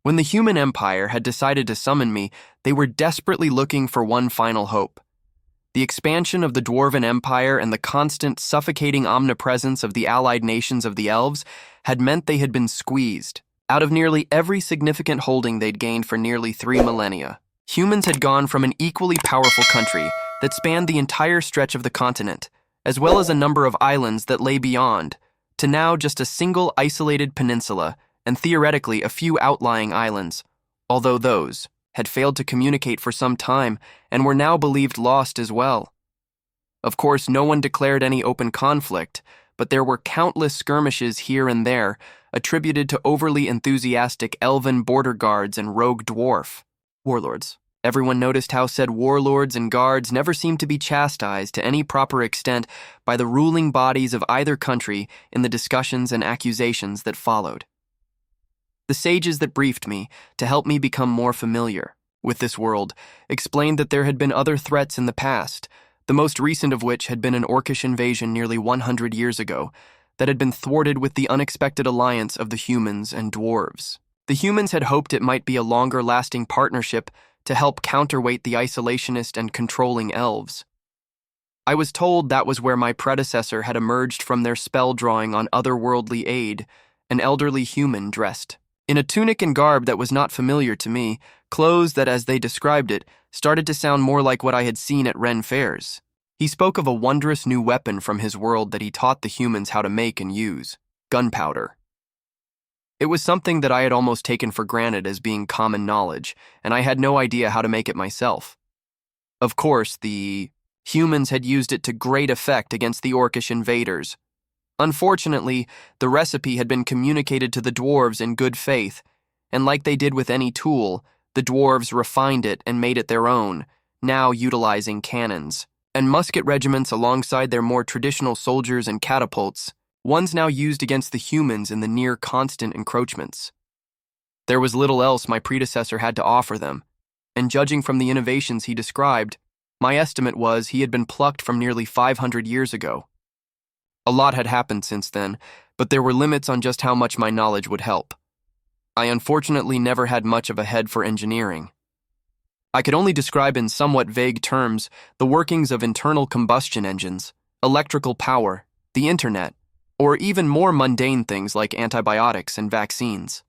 When the human empire had decided to summon me, they were desperately looking for one final hope. The expansion of the Dwarven Empire and the constant, suffocating omnipresence of the allied nations of the elves had meant they had been squeezed out of nearly every significant holding they'd gained for nearly 3 millennia. Humans had gone from an equally powerful country that spanned the entire stretch of the continent, as well as a number of islands that lay beyond, to now just a single isolated peninsula and theoretically a few outlying islands, although those had failed to communicate for some time and were now believed lost as well. Of course, no one declared any open conflict, but there were countless skirmishes here and there attributed to overly enthusiastic elven border guards and rogue dwarf warlords. Everyone noticed how said warlords and guards never seemed to be chastised to any proper extent by the ruling bodies of either country in the discussions and accusations that followed. The sages that briefed me to help me become more familiar with this world explained that there had been other threats in the past, the most recent of which had been an orcish invasion nearly 100 years ago that had been thwarted with the unexpected alliance of the humans and dwarves. The humans had hoped it might be a longer-lasting partnership to help counterweight the isolationist and controlling elves. I was told that was where my predecessor had emerged from their spell drawing on otherworldly aid, an elderly human dressed in a tunic and garb that was not familiar to me, clothes that, as they described it, started to sound more like what I had seen at Ren fairs. He spoke of a wondrous new weapon from his world that he taught the humans how to make and use: gunpowder. It was something that I had almost taken for granted as being common knowledge, and I had no idea how to make it myself. Of course, the humans had used it to great effect against the orcish invaders. Unfortunately, the recipe had been communicated to the dwarves in good faith, and like they did with any tool, the dwarves refined it and made it their own, now utilizing cannons and musket regiments alongside their more traditional soldiers and catapults, ones now used against the humans in the near-constant encroachments. There was little else my predecessor had to offer them, and judging from the innovations he described, my estimate was he had been plucked from nearly 500 years ago. A lot had happened since then, but there were limits on just how much my knowledge would help. I unfortunately never had much of a head for engineering. I could only describe in somewhat vague terms the workings of internal combustion engines, electrical power, the internet, or even more mundane things like antibiotics and vaccines.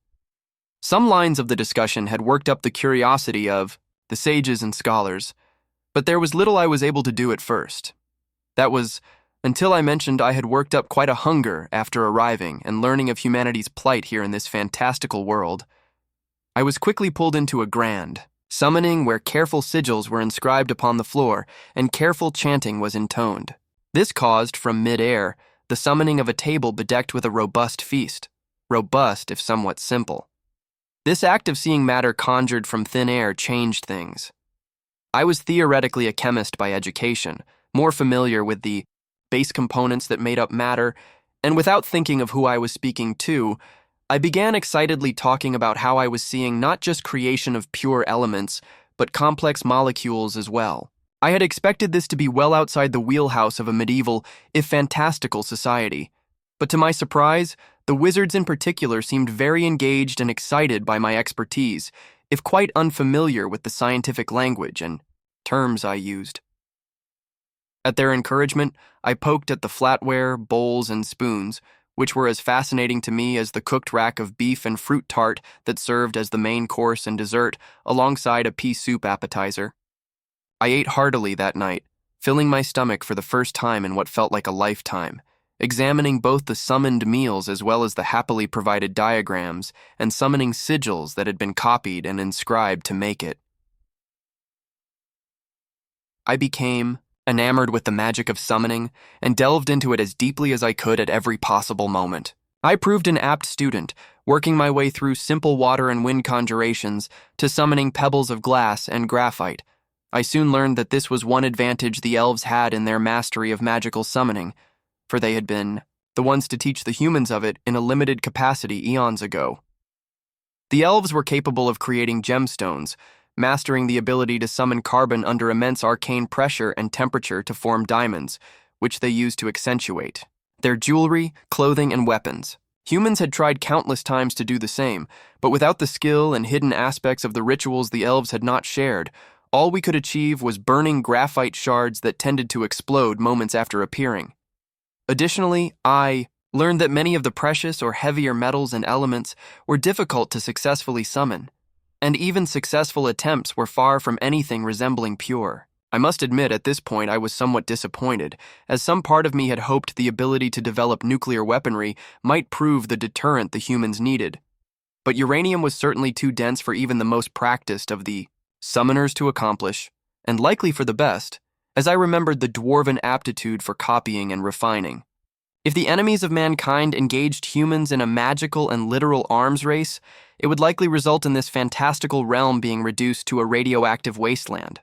Some lines of the discussion had worked up the curiosity of the sages and scholars, but there was little I was able to do at first. That was until I mentioned I had worked up quite a hunger after arriving and learning of humanity's plight here in this fantastical world. I was quickly pulled into a grand summoning where careful sigils were inscribed upon the floor and careful chanting was intoned. This caused, from mid-air, the summoning of a table bedecked with a robust feast, robust if somewhat simple. This act of seeing matter conjured from thin air changed things. I was theoretically a chemist by education, more familiar with the base components that made up matter, and without thinking of who I was speaking to, I began excitedly talking about how I was seeing not just creation of pure elements, but complex molecules as well. I had expected this to be well outside the wheelhouse of a medieval, if fantastical, society, but to my surprise, the wizards in particular seemed very engaged and excited by my expertise, if quite unfamiliar with the scientific language and terms I used. At their encouragement, I poked at the flatware, bowls, and spoons, which were as fascinating to me as the cooked rack of beef and fruit tart that served as the main course and dessert alongside a pea soup appetizer. I ate heartily that night, filling my stomach for the first time in what felt like a lifetime, examining both the summoned meals as well as the happily provided diagrams and summoning sigils that had been copied and inscribed to make it. I became enamored with the magic of summoning, and delved into it as deeply as I could at every possible moment. I proved an apt student, working my way through simple water and wind conjurations to summoning pebbles of glass and graphite. I soon learned that this was one advantage the elves had in their mastery of magical summoning, for they had been the ones to teach the humans of it in a limited capacity eons ago. The elves were capable of creating gemstones, mastering the ability to summon carbon under immense arcane pressure and temperature to form diamonds, which they used to accentuate their jewelry, clothing, and weapons. Humans had tried countless times to do the same, but without the skill and hidden aspects of the rituals the elves had not shared, all we could achieve was burning graphite shards that tended to explode moments after appearing. Additionally, I learned that many of the precious or heavier metals and elements were difficult to successfully summon, and even successful attempts were far from anything resembling pure. I must admit, at this point I was somewhat disappointed, as some part of me had hoped the ability to develop nuclear weaponry might prove the deterrent the humans needed. But uranium was certainly too dense for even the most practiced of the summoners to accomplish, and likely for the best, as I remembered the dwarven aptitude for copying and refining. If the enemies of mankind engaged humans in a magical and literal arms race, it would likely result in this fantastical realm being reduced to a radioactive wasteland.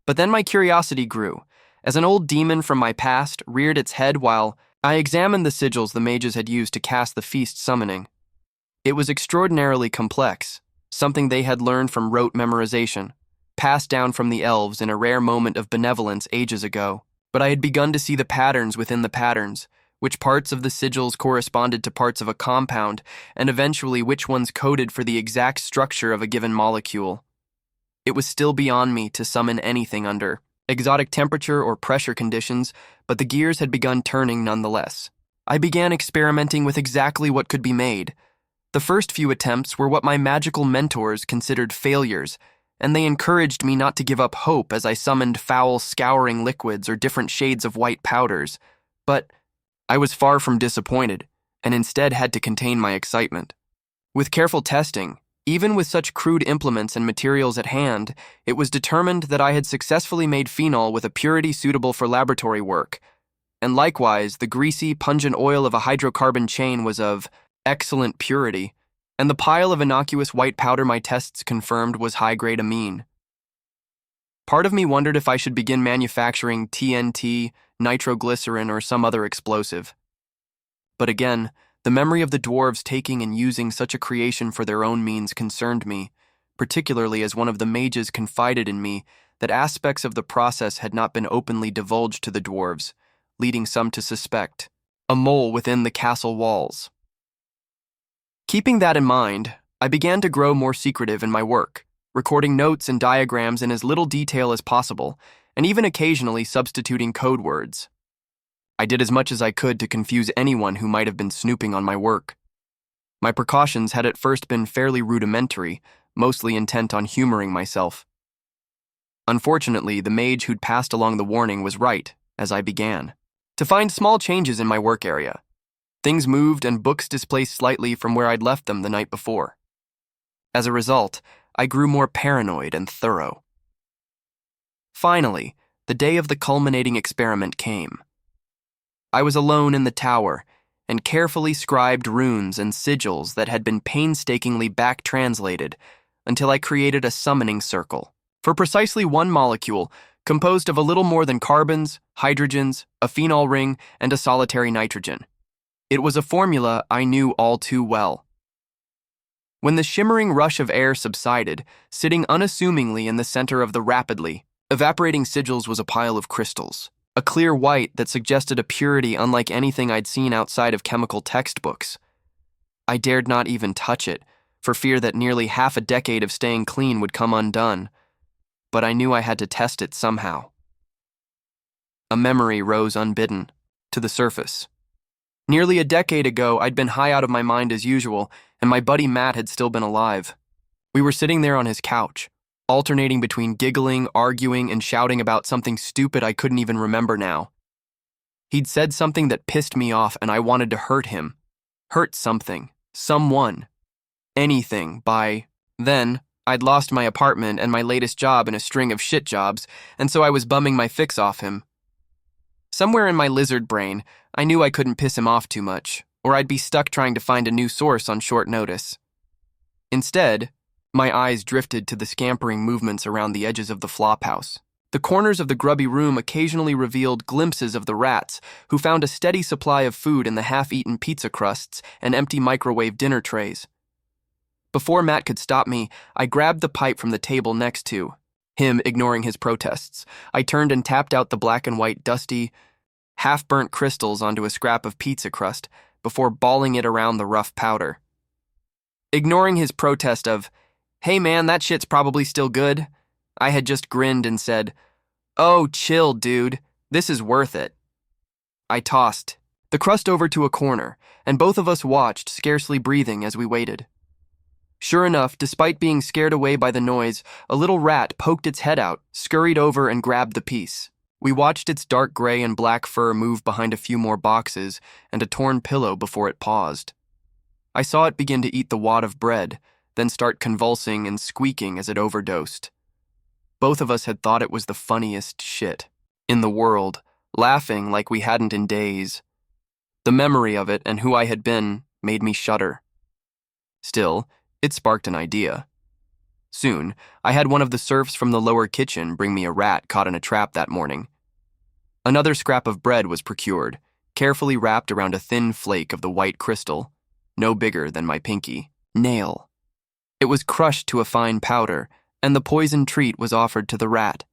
But then my curiosity grew, as an old demon from my past reared its head while I examined the sigils the mages had used to cast the feast summoning. It was extraordinarily complex, something they had learned from rote memorization, passed down from the elves in a rare moment of benevolence ages ago. But I had begun to see the patterns within the patterns, which parts of the sigils corresponded to parts of a compound, and eventually which ones coded for the exact structure of a given molecule. It was still beyond me to summon anything under exotic temperature or pressure conditions, but the gears had begun turning nonetheless. I began experimenting with exactly what could be made. The first few attempts were what my magical mentors considered failures, and they encouraged me not to give up hope as I summoned foul, scouring liquids or different shades of white powders. But I was far from disappointed, and instead had to contain my excitement. With careful testing, even with such crude implements and materials at hand, it was determined that I had successfully made phenol with a purity suitable for laboratory work, and likewise the greasy, pungent oil of a hydrocarbon chain was of excellent purity, and the pile of innocuous white powder my tests confirmed was high-grade amine. Part of me wondered if I should begin manufacturing TNT, nitroglycerin, or some other explosive. But again, the memory of the dwarves taking and using such a creation for their own means concerned me, particularly as one of the mages confided in me that aspects of the process had not been openly divulged to the dwarves, leading some to suspect a mole within the castle walls. Keeping that in mind, I began to grow more secretive in my work, recording notes and diagrams in as little detail as possible, and even occasionally substituting code words. I did as much as I could to confuse anyone who might have been snooping on my work. My precautions had at first been fairly rudimentary, mostly intent on humoring myself. Unfortunately, the mage who'd passed along the warning was right, as I began to find small changes in my work area. Things moved and books displaced slightly from where I'd left them the night before. As a result, I grew more paranoid and thorough. Finally, the day of the culminating experiment came. I was alone in the tower, and carefully scribed runes and sigils that had been painstakingly back-translated until I created a summoning circle for precisely one molecule composed of a little more than carbons, hydrogens, a phenol ring, and a solitary nitrogen. It was a formula I knew all too well. When the shimmering rush of air subsided, sitting unassumingly in the center of the rapidly evaporating sigils was a pile of crystals, a clear white that suggested a purity unlike anything I'd seen outside of chemical textbooks. I dared not even touch it, for fear that nearly half a decade of staying clean would come undone, but I knew I had to test it somehow. A memory rose unbidden to the surface. Nearly a decade ago, I'd been high out of my mind as usual, and my buddy Matt had still been alive. We were sitting there on his couch, alternating between giggling, arguing, and shouting about something stupid I couldn't even remember now. He'd said something that pissed me off, and I wanted to hurt him. Hurt something, someone, anything. By then, I'd lost my apartment and my latest job in a string of shit jobs, and so I was bumming my fix off him. Somewhere in my lizard brain, I knew I couldn't piss him off too much, or I'd be stuck trying to find a new source on short notice. Instead, my eyes drifted to the scampering movements around the edges of the flophouse. The corners of the grubby room occasionally revealed glimpses of the rats, who found a steady supply of food in the half-eaten pizza crusts and empty microwave dinner trays. Before Matt could stop me, I grabbed the pipe from the table next to him, ignoring his protests. I turned and tapped out the black and white, dusty, half-burnt crystals onto a scrap of pizza crust, before balling it around the rough powder. Ignoring his protest of, "Hey man, that shit's probably still good," I had just grinned and said, "Oh, chill, dude. This is worth it." I tossed the crust over to a corner, and both of us watched, scarcely breathing as we waited. Sure enough, despite being scared away by the noise, a little rat poked its head out, scurried over, and grabbed the piece. We watched its dark gray and black fur move behind a few more boxes and a torn pillow before it paused. I saw it begin to eat the wad of bread, then start convulsing and squeaking as it overdosed. Both of us had thought it was the funniest shit in the world, laughing like we hadn't in days. The memory of it and who I had been made me shudder. Still, it sparked an idea. Soon, I had one of the serfs from the lower kitchen bring me a rat caught in a trap that morning. Another scrap of bread was procured, carefully wrapped around a thin flake of the white crystal, no bigger than my pinky nail. It was crushed to a fine powder, and the poisoned treat was offered to the rat.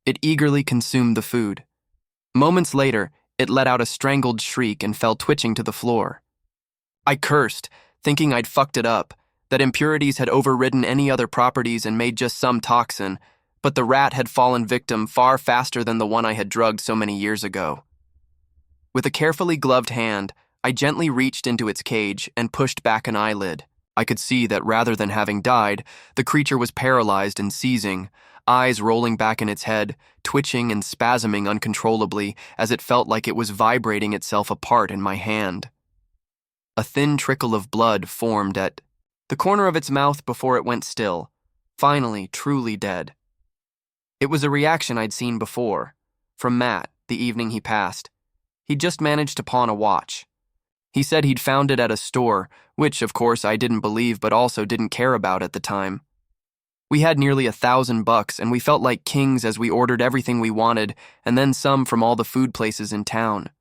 It eagerly consumed the food. Moments later, it let out a strangled shriek and fell twitching to the floor. I cursed, thinking I'd fucked it up, that impurities had overridden any other properties and made just some toxin, but the rat had fallen victim far faster than the one I had drugged so many years ago. With a carefully gloved hand, I gently reached into its cage and pushed back an eyelid. I could see that rather than having died, the creature was paralyzed and seizing, eyes rolling back in its head, twitching and spasming uncontrollably as it felt like it was vibrating itself apart in my hand. A thin trickle of blood formed at the corner of its mouth before it went still, finally truly dead. It was a reaction I'd seen before, from Matt the evening he passed. He'd just managed to pawn a watch. He said he'd found it at a store, which, of course, I didn't believe but also didn't care about at the time. We had nearly $1,000 and we felt like kings as we ordered everything we wanted and then some from all the food places in town.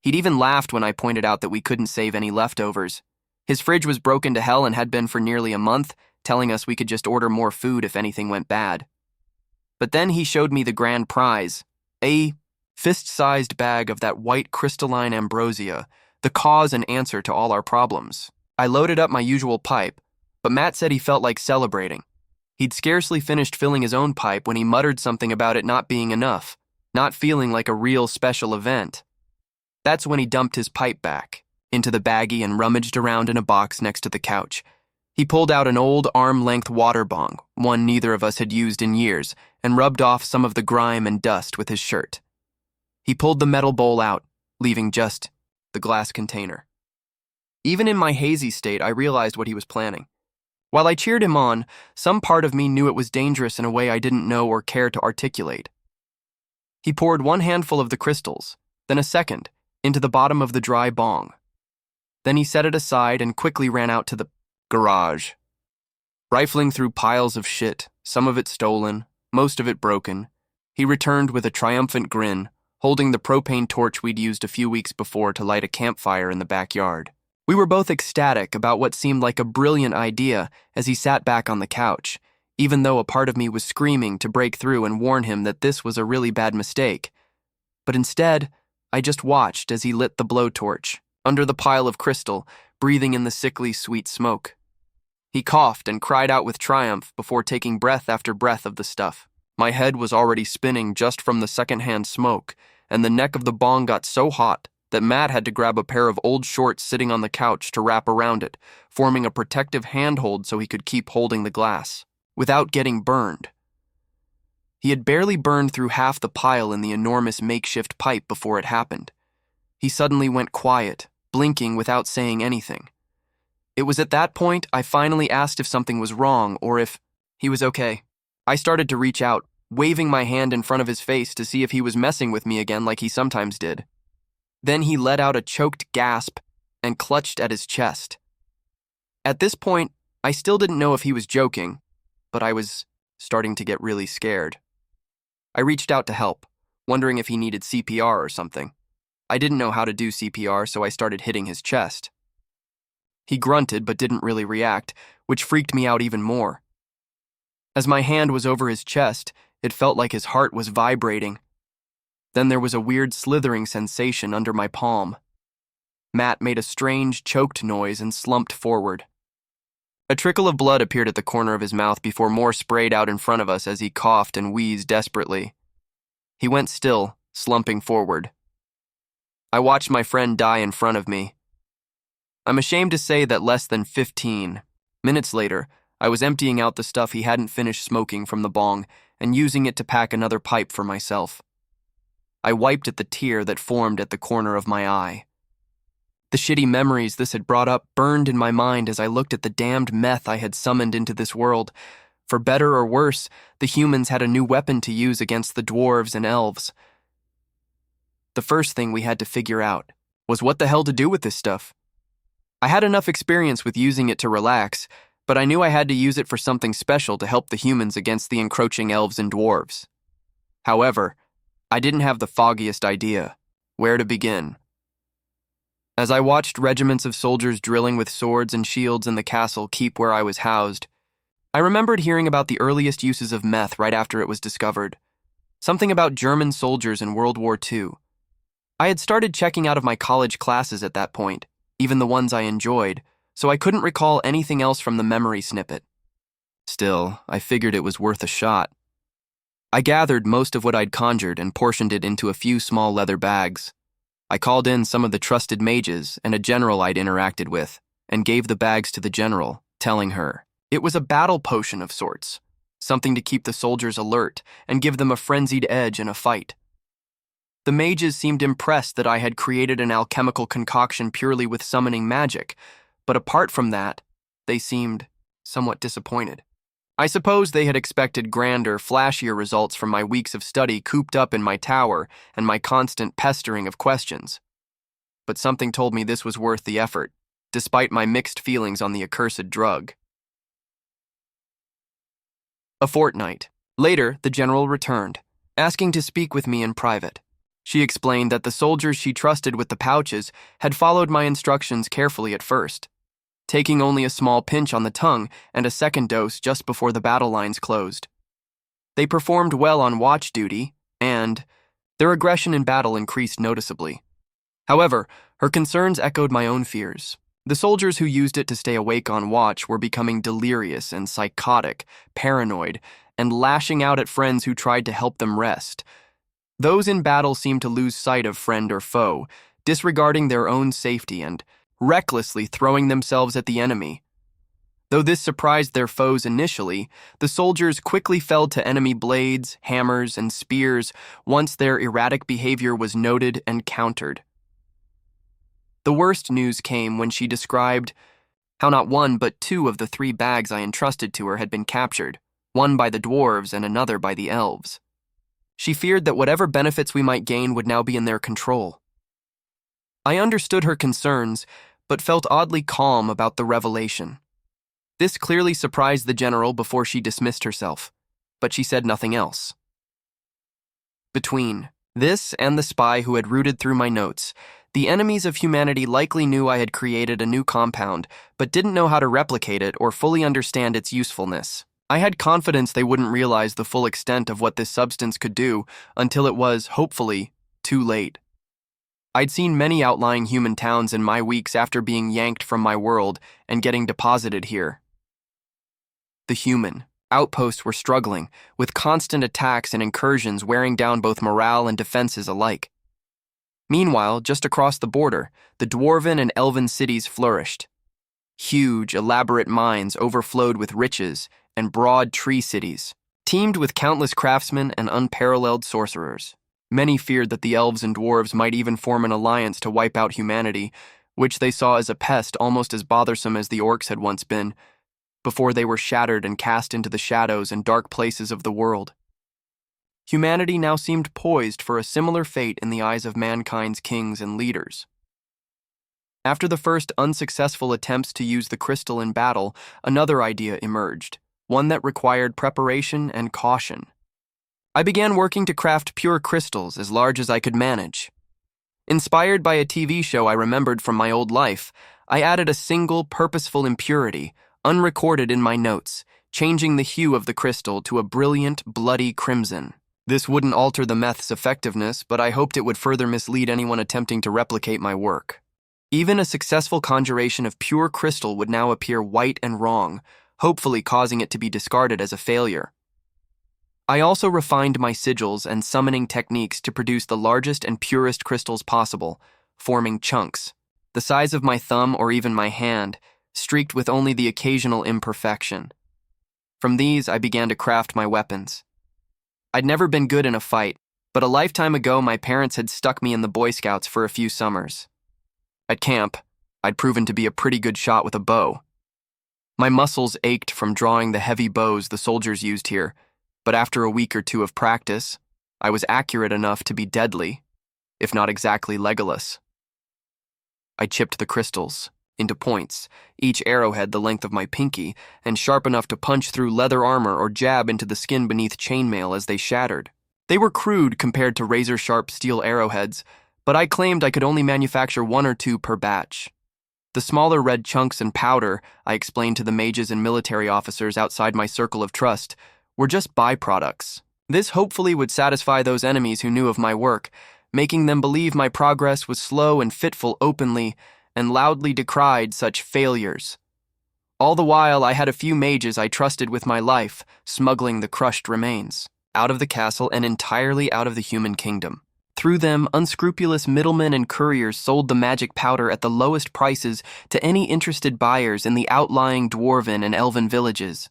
He'd even laughed when I pointed out that we couldn't save any leftovers. His fridge was broken to hell and had been for nearly a month, telling us we could just order more food if anything went bad. But then he showed me the grand prize, a fist-sized bag of that white crystalline ambrosia, the cause and answer to all our problems. I loaded up my usual pipe, but Matt said he felt like celebrating. He'd scarcely finished filling his own pipe when he muttered something about it not being enough, not feeling like a real special event. That's when he dumped his pipe back into the baggie and rummaged around in a box next to the couch. He pulled out an old arm-length water bong, one neither of us had used in years, and rubbed off some of the grime and dust with his shirt. He pulled the metal bowl out, leaving just the glass container. Even in my hazy state, I realized what he was planning. While I cheered him on, some part of me knew it was dangerous in a way I didn't know or care to articulate. He poured one handful of the crystals, then a second, into the bottom of the dry bong. Then he set it aside and quickly ran out to the garage. Rifling through piles of shit, some of it stolen, most of it broken, he returned with a triumphant grin, holding the propane torch we'd used a few weeks before to light a campfire in the backyard. We were both ecstatic about what seemed like a brilliant idea as he sat back on the couch, even though a part of me was screaming to break through and warn him that this was a really bad mistake. But instead, I just watched as he lit the blowtorch, under the pile of crystal, breathing in the sickly sweet smoke. He coughed and cried out with triumph before taking breath after breath of the stuff. My head was already spinning just from the secondhand smoke, and the neck of the bong got so hot that Matt had to grab a pair of old shorts sitting on the couch to wrap around it, forming a protective handhold so he could keep holding the glass, without getting burned. He had barely burned through half the pile in the enormous makeshift pipe before it happened. He suddenly went quiet, blinking without saying anything. It was at that point I finally asked if something was wrong or if he was okay. I started to reach out, waving my hand in front of his face to see if he was messing with me again like he sometimes did. Then he let out a choked gasp and clutched at his chest. At this point, I still didn't know if he was joking, but I was starting to get really scared. I reached out to help, wondering if he needed CPR or something. I didn't know how to do CPR, so I started hitting his chest. He grunted but didn't really react, which freaked me out even more. As my hand was over his chest, it felt like his heart was vibrating. Then there was a weird slithering sensation under my palm. Matt made a strange, choked noise and slumped forward. A trickle of blood appeared at the corner of his mouth before more sprayed out in front of us as he coughed and wheezed desperately. He went still, slumping forward. I watched my friend die in front of me. I'm ashamed to say that less than 15 minutes later, I was emptying out the stuff he hadn't finished smoking from the bong and using it to pack another pipe for myself. I wiped at the tear that formed at the corner of my eye. The shitty memories this had brought up burned in my mind as I looked at the damned meth I had summoned into this world. For better or worse, the humans had a new weapon to use against the dwarves and elves. The first thing we had to figure out was what the hell to do with this stuff. I had enough experience with using it to relax, but I knew I had to use it for something special to help the humans against the encroaching elves and dwarves. However, I didn't have the foggiest idea where to begin. As I watched regiments of soldiers drilling with swords and shields in the castle keep where I was housed, I remembered hearing about the earliest uses of meth right after it was discovered. Something about German soldiers in World War II. I had started checking out of my college classes at that point, even the ones I enjoyed, so I couldn't recall anything else from the memory snippet. Still, I figured it was worth a shot. I gathered most of what I'd conjured and portioned it into a few small leather bags. I called in some of the trusted mages and a general I'd interacted with, and gave the bags to the general, telling her it was a battle potion of sorts, something to keep the soldiers alert and give them a frenzied edge in a fight. The mages seemed impressed that I had created an alchemical concoction purely with summoning magic, but apart from that, they seemed somewhat disappointed. I suppose they had expected grander, flashier results from my weeks of study cooped up in my tower and my constant pestering of questions. But something told me this was worth the effort, despite my mixed feelings on the accursed drug. A fortnight later, the general returned, asking to speak with me in private. She explained that the soldiers she trusted with the pouches had followed my instructions carefully at first, taking only a small pinch on the tongue and a second dose just before the battle lines closed. They performed well on watch duty, and their aggression in battle increased noticeably. However, her concerns echoed my own fears. The soldiers who used it to stay awake on watch were becoming delirious and psychotic, paranoid, and lashing out at friends who tried to help them rest. Those in battle seemed to lose sight of friend or foe, disregarding their own safety and recklessly throwing themselves at the enemy. Though this surprised their foes initially, the soldiers quickly fell to enemy blades, hammers, and spears once their erratic behavior was noted and countered. The worst news came when she described how not one but two of the 3 bags I entrusted to her had been captured, one by the dwarves and another by the elves. She feared that whatever benefits we might gain would now be in their control. I understood her concerns, but felt oddly calm about the revelation. This clearly surprised the general before she dismissed herself, but she said nothing else. Between this and the spy who had rooted through my notes, the enemies of humanity likely knew I had created a new compound, but didn't know how to replicate it or fully understand its usefulness. I had confidence they wouldn't realize the full extent of what this substance could do until it was, hopefully, too late. I'd seen many outlying human towns in my weeks after being yanked from my world and getting deposited here. The human outposts were struggling, with constant attacks and incursions wearing down both morale and defenses alike. Meanwhile, just across the border, the dwarven and elven cities flourished. Huge, elaborate mines overflowed with riches, and broad tree cities, teemed with countless craftsmen and unparalleled sorcerers. Many feared that the elves and dwarves might even form an alliance to wipe out humanity, which they saw as a pest almost as bothersome as the orcs had once been, before they were shattered and cast into the shadows and dark places of the world. Humanity now seemed poised for a similar fate in the eyes of mankind's kings and leaders. After the first unsuccessful attempts to use the crystal in battle, another idea emerged, one that required preparation and caution. I began working to craft pure crystals as large as I could manage. Inspired by a TV show I remembered from my old life, I added a single purposeful impurity, unrecorded in my notes, changing the hue of the crystal to a brilliant, bloody crimson. This wouldn't alter the meth's effectiveness, but I hoped it would further mislead anyone attempting to replicate my work. Even a successful conjuration of pure crystal would now appear white and wrong, hopefully causing it to be discarded as a failure. I also refined my sigils and summoning techniques to produce the largest and purest crystals possible, forming chunks, the size of my thumb or even my hand, streaked with only the occasional imperfection. From these, I began to craft my weapons. I'd never been good in a fight, but a lifetime ago my parents had stuck me in the Boy Scouts for a few summers. At camp, I'd proven to be a pretty good shot with a bow. My muscles ached from drawing the heavy bows the soldiers used here, but after a week or two of practice, I was accurate enough to be deadly, if not exactly Legolas. I chipped the crystals into points, each arrowhead the length of my pinky, and sharp enough to punch through leather armor or jab into the skin beneath chainmail as they shattered. They were crude compared to razor-sharp steel arrowheads, but I claimed I could only manufacture 1 or 2 per batch. The smaller red chunks and powder, I explained to the mages and military officers outside my circle of trust, were just byproducts. This hopefully would satisfy those enemies who knew of my work, making them believe my progress was slow and fitful openly, and loudly decried such failures. All the while, I had a few mages I trusted with my life, smuggling the crushed remains out of the castle and entirely out of the human kingdom. Through them, unscrupulous middlemen and couriers sold the magic powder at the lowest prices to any interested buyers in the outlying dwarven and elven villages.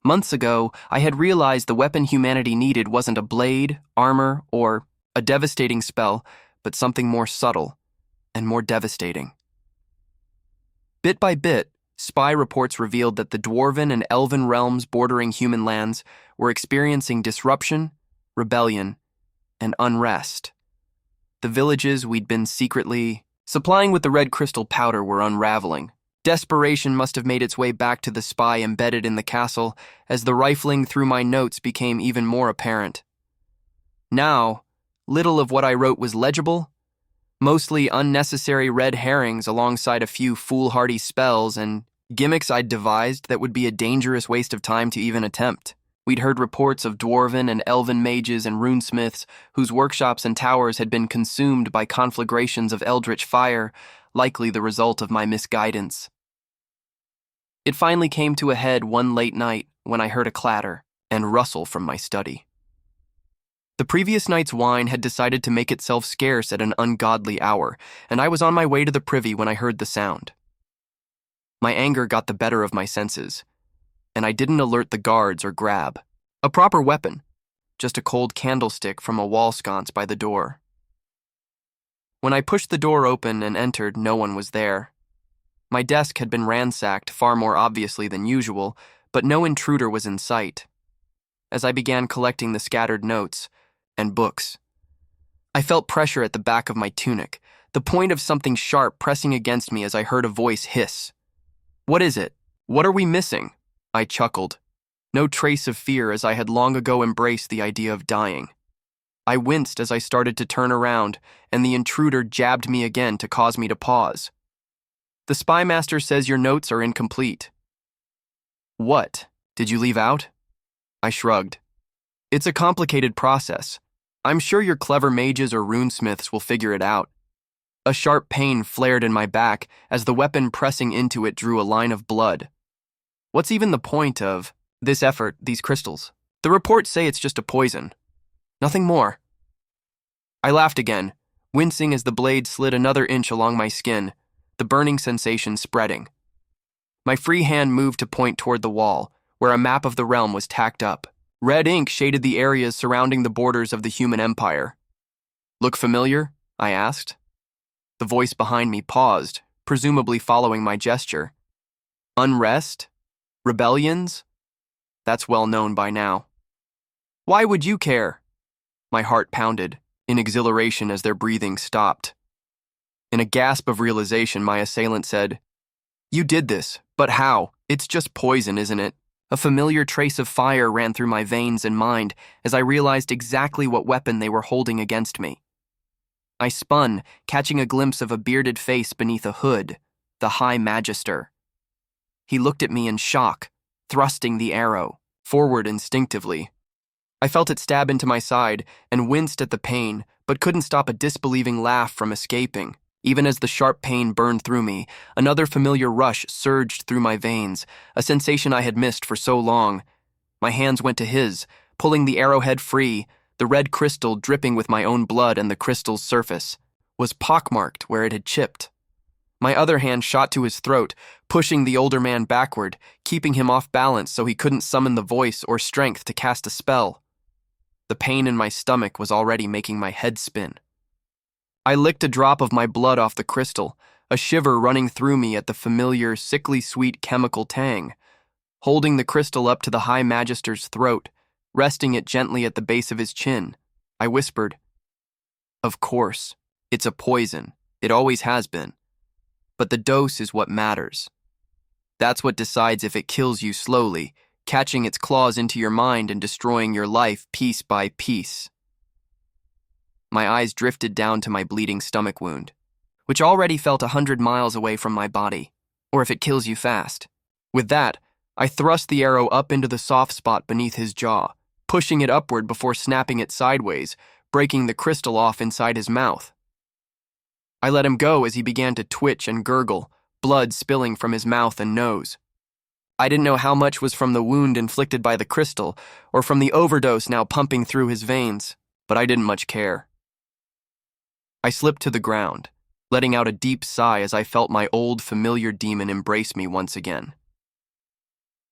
Months ago, I had realized the weapon humanity needed wasn't a blade, armor, or a devastating spell, but something more subtle and more devastating. Bit by bit, spy reports revealed that the dwarven and elven realms bordering human lands were experiencing disruption, rebellion, and unrest. The villages we'd been secretly supplying with the red crystal powder were unraveling. Desperation must have made its way back to the spy embedded in the castle as the rifling through my notes became even more apparent. Now, little of what I wrote was legible, mostly unnecessary red herrings alongside a few foolhardy spells and gimmicks I'd devised that would be a dangerous waste of time to even attempt. We'd heard reports of dwarven and elven mages and runesmiths whose workshops and towers had been consumed by conflagrations of eldritch fire, likely the result of my misguidance. It finally came to a head one late night when I heard a clatter and rustle from my study. The previous night's wine had decided to make itself scarce at an ungodly hour, and I was on my way to the privy when I heard the sound. My anger got the better of my senses, and I didn't alert the guards or grab a proper weapon, just a cold candlestick from a wall sconce by the door. When I pushed the door open and entered, no one was there. My desk had been ransacked far more obviously than usual, but no intruder was in sight. As I began collecting the scattered notes and books, I felt pressure at the back of my tunic, the point of something sharp pressing against me as I heard a voice hiss. "What is it? What are we missing?" I chuckled. No trace of fear, as I had long ago embraced the idea of dying. I winced as I started to turn around, and the intruder jabbed me again to cause me to pause. "The spy master says your notes are incomplete." "What? Did you leave out?" I shrugged. "It's a complicated process. I'm sure your clever mages or runesmiths will figure it out." A sharp pain flared in my back as the weapon pressing into it drew a line of blood. What's even the point of this effort, these crystals? The reports say it's just a poison. Nothing more. I laughed again, wincing as the blade slid another inch along my skin, the burning sensation spreading. My free hand moved to point toward the wall, where a map of the realm was tacked up. Red ink shaded the areas surrounding the borders of the human empire. "Look familiar?" I asked. The voice behind me paused, presumably following my gesture. "Unrest? Rebellions? That's well known by now." "Why would you care?" My heart pounded, in exhilaration as their breathing stopped. In a gasp of realization, my assailant said, "You did this, but how? It's just poison, isn't it?" A familiar trace of fire ran through my veins and mind as I realized exactly what weapon they were holding against me. I spun, catching a glimpse of a bearded face beneath a hood, the High Magister. He looked at me in shock, thrusting the arrow forward instinctively. I felt it stab into my side and winced at the pain, but couldn't stop a disbelieving laugh from escaping. Even as the sharp pain burned through me, another familiar rush surged through my veins, a sensation I had missed for so long. My hands went to his, pulling the arrowhead free. The red crystal, dripping with my own blood and the crystal's surface, was pockmarked where it had chipped. My other hand shot to his throat, pushing the older man backward, keeping him off balance so he couldn't summon the voice or strength to cast a spell. The pain in my stomach was already making my head spin. I licked a drop of my blood off the crystal, a shiver running through me at the familiar, sickly sweet chemical tang. Holding the crystal up to the High Magister's throat, resting it gently at the base of his chin, I whispered, "Of course, it's a poison. It always has been. But the dose is what matters. That's what decides if it kills you slowly, catching its claws into your mind and destroying your life piece by piece." My eyes drifted down to my bleeding stomach wound, which already felt 100 miles away from my body, or if it kills you fast. With that, I thrust the arrow up into the soft spot beneath his jaw, pushing it upward before snapping it sideways, breaking the crystal off inside his mouth. I let him go as he began to twitch and gurgle, blood spilling from his mouth and nose. I didn't know how much was from the wound inflicted by the crystal or from the overdose now pumping through his veins, but I didn't much care. I slipped to the ground, letting out a deep sigh as I felt my old familiar demon embrace me once again.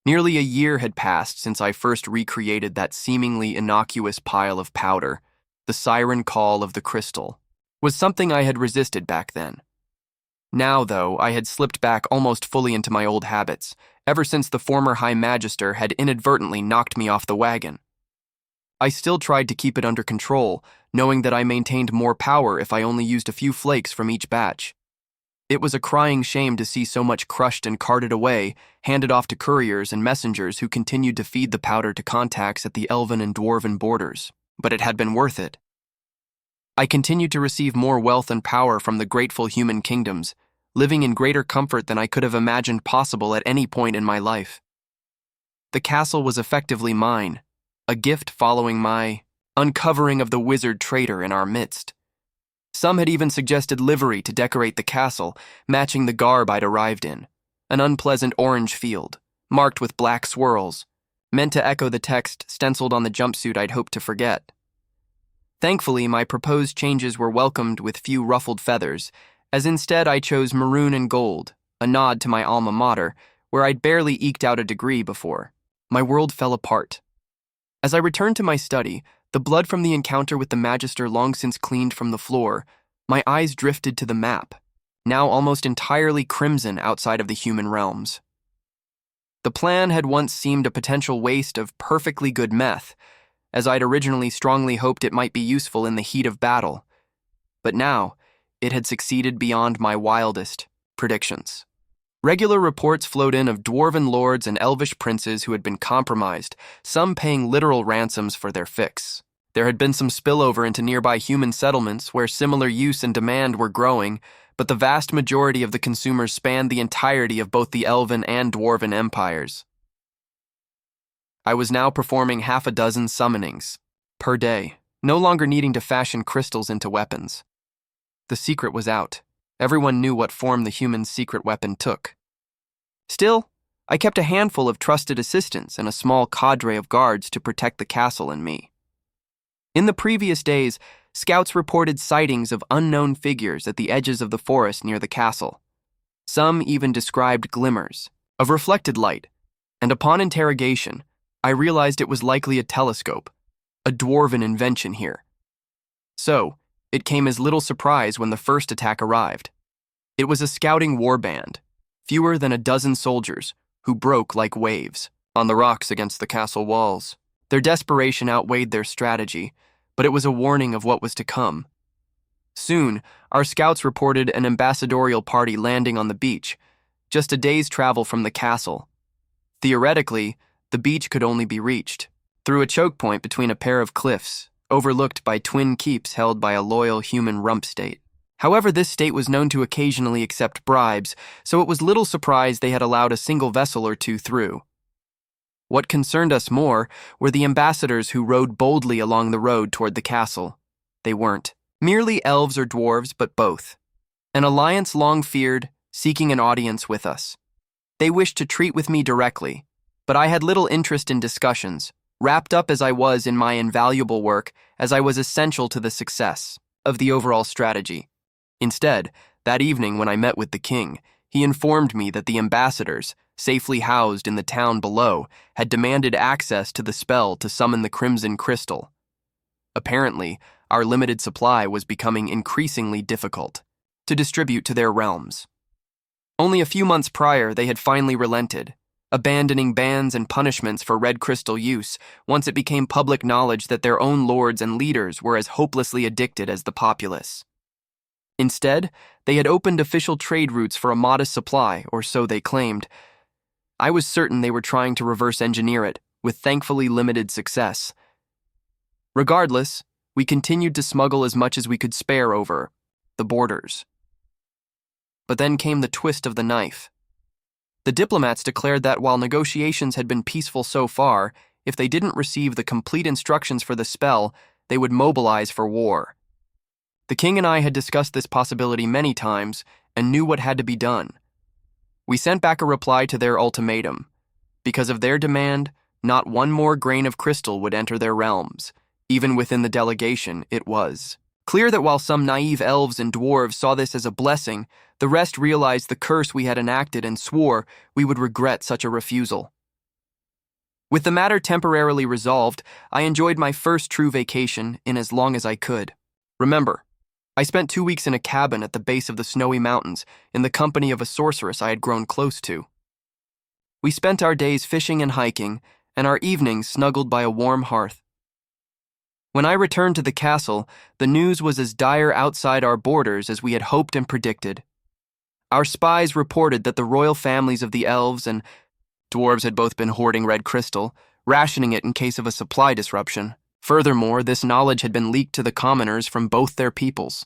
Nearly a year had passed since I first recreated that seemingly innocuous pile of powder. The siren call of the crystal was something I had resisted back then. Now, though, I had slipped back almost fully into my old habits, ever since the former High Magister had inadvertently knocked me off the wagon. I still tried to keep it under control, knowing that I maintained more power if I only used a few flakes from each batch. It was a crying shame to see so much crushed and carted away, handed off to couriers and messengers who continued to feed the powder to contacts at the elven and dwarven borders, but it had been worth it. I continued to receive more wealth and power from the grateful human kingdoms, living in greater comfort than I could have imagined possible at any point in my life. The castle was effectively mine, a gift following my uncovering of the wizard traitor in our midst. Some had even suggested livery to decorate the castle, matching the garb I'd arrived in, an unpleasant orange field, marked with black swirls, meant to echo the text stenciled on the jumpsuit I'd hoped to forget. Thankfully, my proposed changes were welcomed with few ruffled feathers, as instead I chose maroon and gold, a nod to my alma mater, where I'd barely eked out a degree before. My world fell apart. As I returned to my study, the blood from the encounter with the Magister long since cleaned from the floor, my eyes drifted to the map, now almost entirely crimson outside of the human realms. The plan had once seemed a potential waste of perfectly good meth, as I'd originally strongly hoped it might be useful in the heat of battle. But now, it had succeeded beyond my wildest predictions. Regular reports flowed in of dwarven lords and elvish princes who had been compromised, some paying literal ransoms for their fix. There had been some spillover into nearby human settlements where similar use and demand were growing, but the vast majority of the consumers spanned the entirety of both the elven and dwarven empires. I was now performing half a dozen summonings per day, no longer needing to fashion crystals into weapons. The secret was out. Everyone knew what form the human's secret weapon took. Still, I kept a handful of trusted assistants and a small cadre of guards to protect the castle and me. In the previous days, scouts reported sightings of unknown figures at the edges of the forest near the castle. Some even described glimmers of reflected light, and upon interrogation, I realized it was likely a telescope, a dwarven invention here. So, it came as little surprise when the first attack arrived. It was a scouting warband, fewer than a dozen soldiers, who broke like waves on the rocks against the castle walls. Their desperation outweighed their strategy, but it was a warning of what was to come. Soon, our scouts reported an ambassadorial party landing on the beach, just a day's travel from the castle. Theoretically, the beach could only be reached through a choke point between a pair of cliffs, overlooked by twin keeps held by a loyal human rump state. However, this state was known to occasionally accept bribes, so it was little surprise they had allowed a single vessel or two through. What concerned us more were the ambassadors who rode boldly along the road toward the castle. They weren't merely elves or dwarves, but both. An alliance long feared, seeking an audience with us. They wished to treat with me directly, but I had little interest in discussions, wrapped up as I was in my invaluable work, as I was essential to the success of the overall strategy. Instead, that evening when I met with the king, he informed me that the ambassadors, safely housed in the town below, had demanded access to the spell to summon the Crimson Crystal. Apparently, our limited supply was becoming increasingly difficult to distribute to their realms. Only a few months prior, they had finally relented, abandoning bans and punishments for red crystal use once it became public knowledge that their own lords and leaders were as hopelessly addicted as the populace. Instead, they had opened official trade routes for a modest supply, or so they claimed. I was certain they were trying to reverse engineer it, with thankfully limited success. Regardless, we continued to smuggle as much as we could spare over the borders. But then came the twist of the knife. The diplomats declared that while negotiations had been peaceful so far, if they didn't receive the complete instructions for the spell, they would mobilize for war. The king and I had discussed this possibility many times and knew what had to be done. We sent back a reply to their ultimatum. Because of their demand, not one more grain of crystal would enter their realms. Even within the delegation, it was clear that while some naive elves and dwarves saw this as a blessing, the rest realized the curse we had enacted and swore we would regret such a refusal. With the matter temporarily resolved, I enjoyed my first true vacation in as long as I could. Remember, I spent 2 weeks in a cabin at the base of the snowy mountains in the company of a sorceress I had grown close to. We spent our days fishing and hiking, and our evenings snuggled by a warm hearth. When I returned to the castle, the news was as dire outside our borders as we had hoped and predicted. Our spies reported that the royal families of the elves and dwarves had both been hoarding red crystal, rationing it in case of a supply disruption. Furthermore, this knowledge had been leaked to the commoners from both their peoples.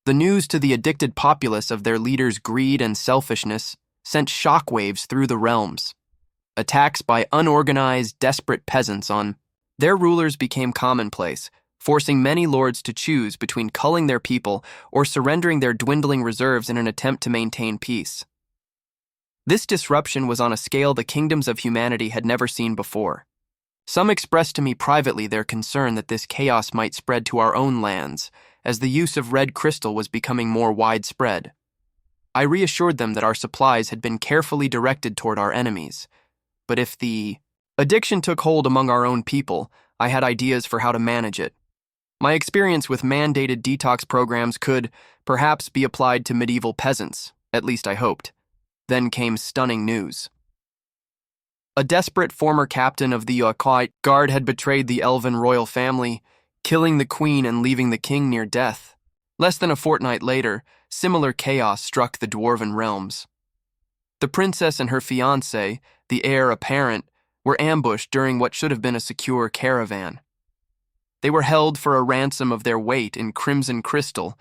The news to the addicted populace of their leaders' greed and selfishness sent shockwaves through the realms. Attacks by unorganized, desperate peasants on their rulers became commonplace, forcing many lords to choose between culling their people or surrendering their dwindling reserves in an attempt to maintain peace. This disruption was on a scale the kingdoms of humanity had never seen before. Some expressed to me privately their concern that this chaos might spread to our own lands, as the use of red crystal was becoming more widespread. I reassured them that our supplies had been carefully directed toward our enemies, but if the addiction took hold among our own people, I had ideas for how to manage it. My experience with mandated detox programs could, perhaps, be applied to medieval peasants, at least I hoped. Then came stunning news. A desperate former captain of the HFY Guard had betrayed the elven royal family, killing the queen and leaving the king near death. Less than a fortnight later, similar chaos struck the dwarven realms. The princess and her fiancé, the heir apparent, were ambushed during what should have been a secure caravan. They were held for a ransom of their weight in crimson crystal,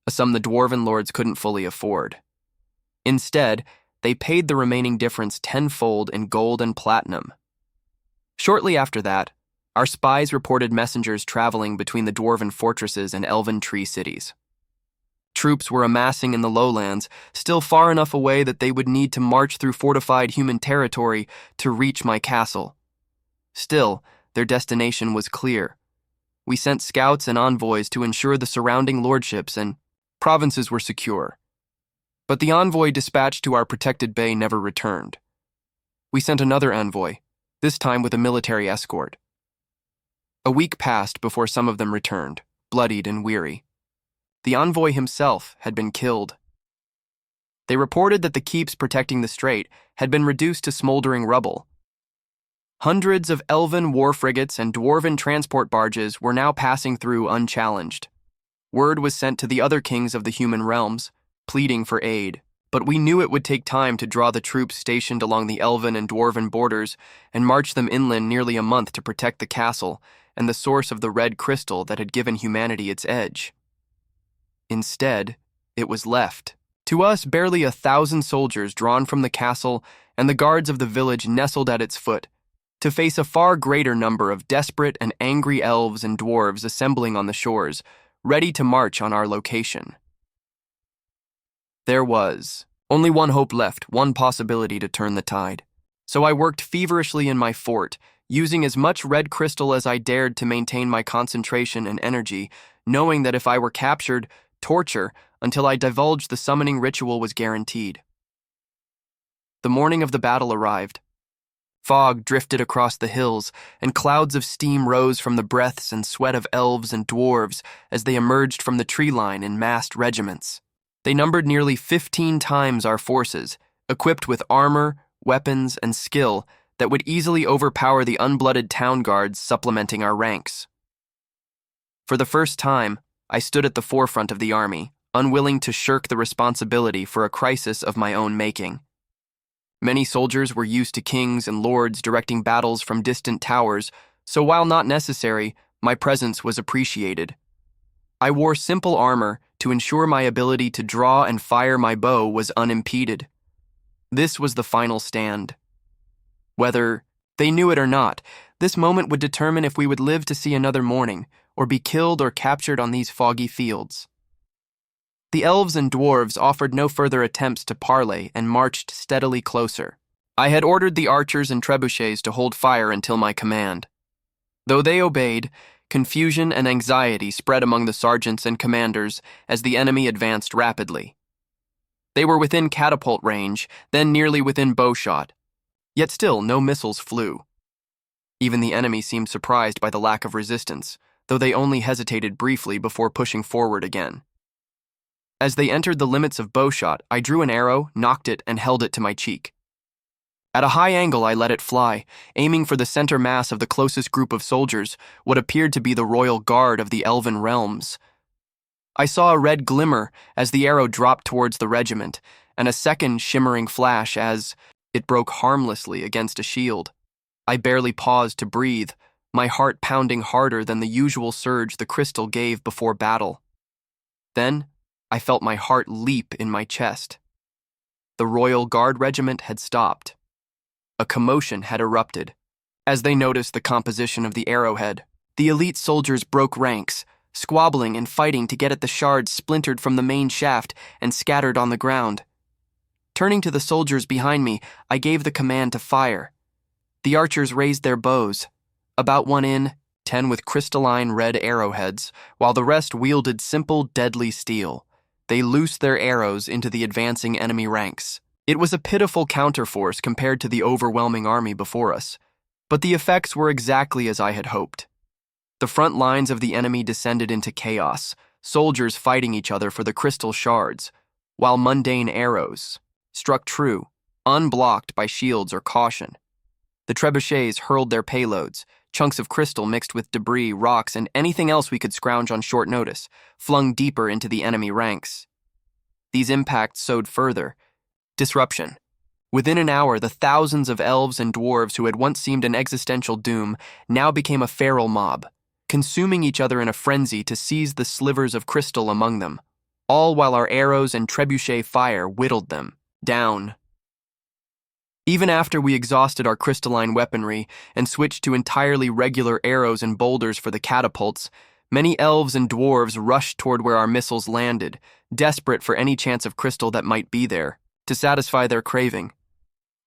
a sum the dwarven lords couldn't fully afford. Instead, they paid the remaining difference tenfold in gold and platinum. Shortly after that, our spies reported messengers traveling between the dwarven fortresses and elven tree cities. Troops were amassing in the lowlands, still far enough away that they would need to march through fortified human territory to reach my castle. Still, their destination was clear. We sent scouts and envoys to ensure the surrounding lordships and provinces were secure. But the envoy dispatched to our protected bay never returned. We sent another envoy, this time with a military escort. A week passed before some of them returned, bloodied and weary. The envoy himself had been killed. They reported that the keeps protecting the strait had been reduced to smoldering rubble. Hundreds of elven war frigates and dwarven transport barges were now passing through unchallenged. Word was sent to the other kings of the human realms, pleading for aid, but we knew it would take time to draw the troops stationed along the elven and dwarven borders and march them inland nearly a month to protect the castle and the source of the red crystal that had given humanity its edge. Instead, it was left. To us, barely 1,000 soldiers drawn from the castle and the guards of the village nestled at its foot, to face a far greater number of desperate and angry elves and dwarves assembling on the shores, ready to march on our location. There was only one hope left, one possibility to turn the tide. So I worked feverishly in my fort, using as much red crystal as I dared to maintain my concentration and energy, knowing that if I were captured, torture until I divulged the summoning ritual was guaranteed. The morning of the battle arrived. Fog drifted across the hills, and clouds of steam rose from the breaths and sweat of elves and dwarves as they emerged from the tree line in massed regiments. They numbered nearly 15 times our forces, equipped with armor, weapons, and skill that would easily overpower the unblooded town guards supplementing our ranks. For the first time, I stood at the forefront of the army, unwilling to shirk the responsibility for a crisis of my own making. Many soldiers were used to kings and lords directing battles from distant towers, so while not necessary, my presence was appreciated. I wore simple armor to ensure my ability to draw and fire my bow was unimpeded. This was the final stand. Whether they knew it or not, this moment would determine if we would live to see another morning, or be killed or captured on these foggy fields. The elves and dwarves offered no further attempts to parley and marched steadily closer. I had ordered the archers and trebuchets to hold fire until my command. Though they obeyed, confusion and anxiety spread among the sergeants and commanders as the enemy advanced rapidly. They were within catapult range, then nearly within bowshot. Yet still no missiles flew. Even the enemy seemed surprised by the lack of resistance, though they only hesitated briefly before pushing forward again. As they entered the limits of bowshot, I drew an arrow, nocked it, and held it to my cheek. At a high angle, I let it fly, aiming for the center mass of the closest group of soldiers, what appeared to be the royal guard of the elven realms. I saw a red glimmer as the arrow dropped towards the regiment, and a second shimmering flash as it broke harmlessly against a shield. I barely paused to breathe, my heart pounding harder than the usual surge the crystal gave before battle. Then, I felt my heart leap in my chest. The Royal Guard Regiment had stopped. A commotion had erupted. As they noticed the composition of the arrowhead, the elite soldiers broke ranks, squabbling and fighting to get at the shards splintered from the main shaft and scattered on the ground. Turning to the soldiers behind me, I gave the command to fire. The archers raised their bows, about 1 in, 10 with crystalline red arrowheads, while the rest wielded simple, deadly steel. They loosed their arrows into the advancing enemy ranks. It was a pitiful counterforce compared to the overwhelming army before us, but the effects were exactly as I had hoped. The front lines of the enemy descended into chaos, soldiers fighting each other for the crystal shards, while mundane arrows struck true, unblocked by shields or caution. The trebuchets hurled their payloads, chunks of crystal mixed with debris, rocks, and anything else we could scrounge on short notice, flung deeper into the enemy ranks. These impacts sowed further disruption. Within an hour, the thousands of elves and dwarves who had once seemed an existential doom now became a feral mob, consuming each other in a frenzy to seize the slivers of crystal among them, all while our arrows and trebuchet fire whittled them down. Even after we exhausted our crystalline weaponry and switched to entirely regular arrows and boulders for the catapults, many elves and dwarves rushed toward where our missiles landed, desperate for any chance of crystal that might be there, to satisfy their craving.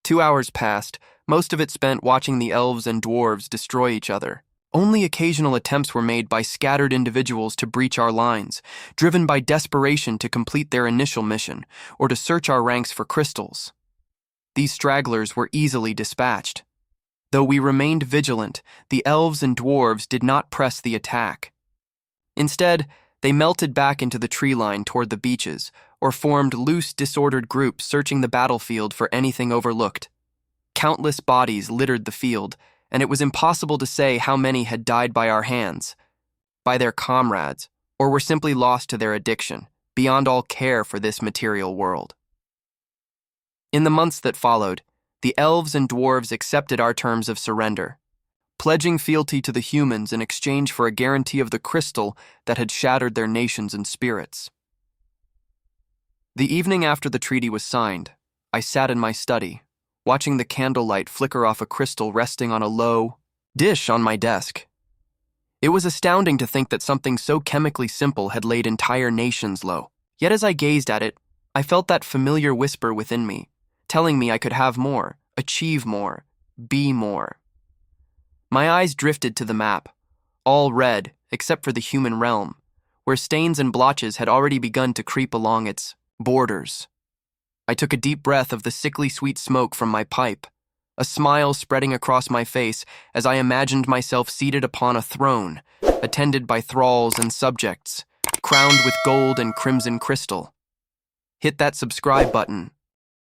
2 hours passed, most of it spent watching the elves and dwarves destroy each other. Only occasional attempts were made by scattered individuals to breach our lines, driven by desperation to complete their initial mission, or to search our ranks for crystals. These stragglers were easily dispatched. Though we remained vigilant, the elves and dwarves did not press the attack. Instead, they melted back into the tree line toward the beaches, or formed loose, disordered groups searching the battlefield for anything overlooked. Countless bodies littered the field, and it was impossible to say how many had died by our hands, by their comrades, or were simply lost to their addiction, beyond all care for this material world. In the months that followed, the elves and dwarves accepted our terms of surrender, pledging fealty to the humans in exchange for a guarantee of the crystal that had shattered their nations and spirits. The evening after the treaty was signed, I sat in my study, watching the candlelight flicker off a crystal resting on a low dish on my desk. It was astounding to think that something so chemically simple had laid entire nations low. Yet as I gazed at it, I felt that familiar whisper within me, telling me I could have more, achieve more, be more. My eyes drifted to the map, all red except for the human realm, where stains and blotches had already begun to creep along its borders. I took a deep breath of the sickly sweet smoke from my pipe, a smile spreading across my face as I imagined myself seated upon a throne, attended by thralls and subjects, crowned with gold and crimson crystal. Hit that subscribe button